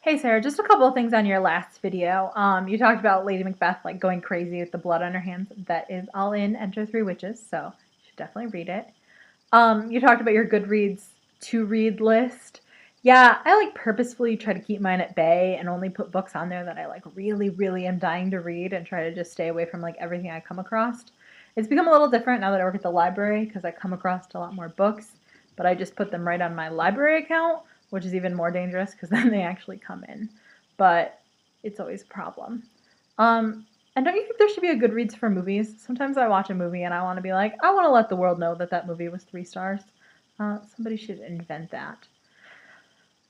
Hey Sarah, just a couple of things on your last video. You talked about Lady Macbeth like going crazy with the blood on her hands. That is all in Enter Three Witches, so you should definitely read it. You talked about your Goodreads to read list. Yeah, I like purposefully try to keep mine at bay and only put books on there that I like really am dying to read and try to just stay away from like everything I come across. It's become a little different now that I work at the library because I come across a lot more books, but I just put them right on my library account, which is even more dangerous because then they actually come in. But it's always a problem. And don't you think there should be a Goodreads for movies? Sometimes I watch a movie and I want to be like, I want to let the world know that that movie was 3 stars. Somebody should invent that.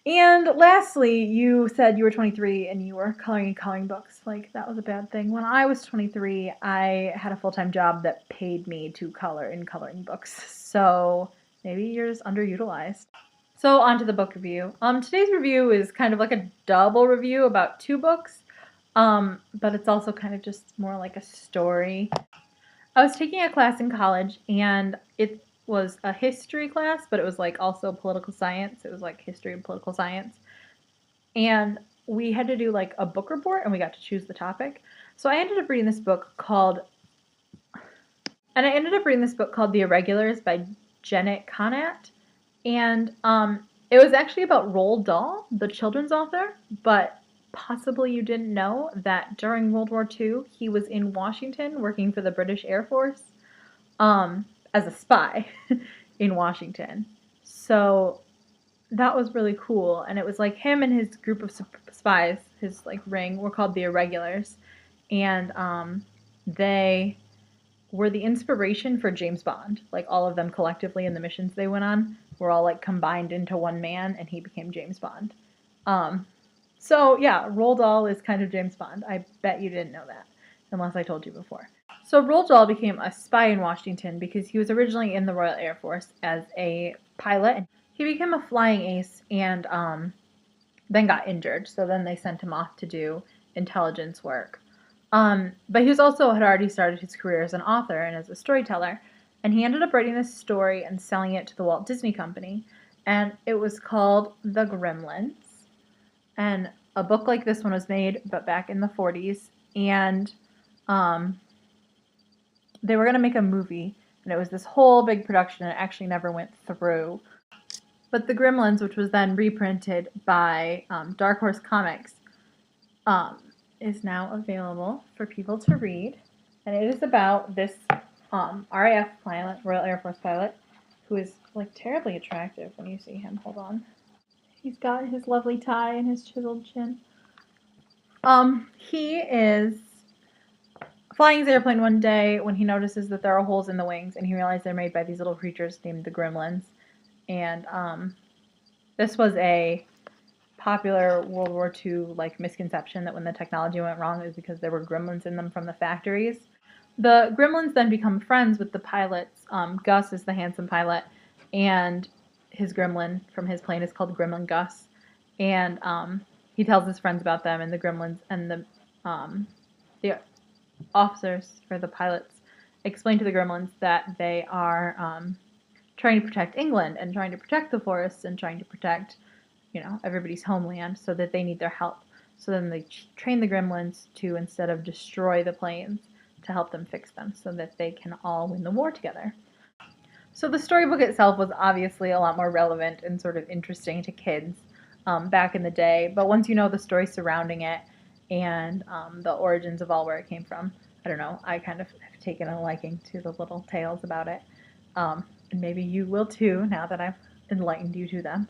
And lastly, you said you were 23 and you were coloring books. Like, that was a bad thing. When I was 23, I had a full-time job that paid me to color in coloring books. So maybe you're just underutilized. So on to the book review. Today's review is kind of like a double review about 2 books, but it's also kind of just more like a story. I was taking a class in college, and it was a history class, but it was like also political science. It was like history and political science. And we had to do like a book report, and we got to choose the topic. So I ended up reading this book called The Irregulars by Jennet Conant. And it was actually about Roald Dahl, the children's author, but possibly you didn't know that during World War II, he was in Washington working for the British Air Force as a spy in Washington. So that was really cool. And it was like him and his group of spies, his like ring, were called the Irregulars. And they were the inspiration for James Bond. Like all of them collectively in the missions they went on were all like combined into one man, and he became James Bond. So yeah, Roald Dahl is kind of James Bond. I bet you didn't know that, unless I told you before. So Roald Dahl became a spy in Washington because he was originally in the Royal Air Force as a pilot. He became a flying ace and then got injured. So then they sent him off to do intelligence work. But he had already started his career as an author and as a storyteller, and he ended up writing this story and selling it to the Walt Disney Company, and it was called The Gremlins. And a book like this one was made, but back in the 40s, and they were going to make a movie, and it was this whole big production, and it actually never went through. But The Gremlins, which was then reprinted by Dark Horse Comics, is now available for people to read, and it is about this RAF pilot, Royal Air Force pilot, who is like terribly attractive when you see him. Hold on. He's got his lovely tie and his chiseled chin. He is flying his airplane one day when he notices that there are holes in the wings, and he realizes they're made by these little creatures named the Gremlins. And this was a popular World War II like misconception that when the technology went wrong, it was because there were gremlins in them from the factories. The gremlins then become friends with the pilots. Gus is the handsome pilot, and his gremlin from his plane is called Gremlin Gus. And he tells his friends about them, and the gremlins and the officers or the pilots explain to the gremlins that they are trying to protect England and trying to protect the forests and trying to protect everybody's homeland, so that they need their help. So then they train the gremlins to, instead of destroy the planes, to help them fix them so that they can all win the war together. So the storybook itself was obviously a lot more relevant and sort of interesting to kids back in the day, but once you know the story surrounding it and the origins of all where it came from, I don't know, I kind of have taken a liking to the little tales about it. And maybe you will too, now that I've enlightened you to them.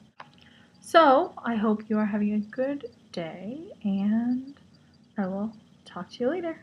So, I hope you are having a good day, and I will talk to you later.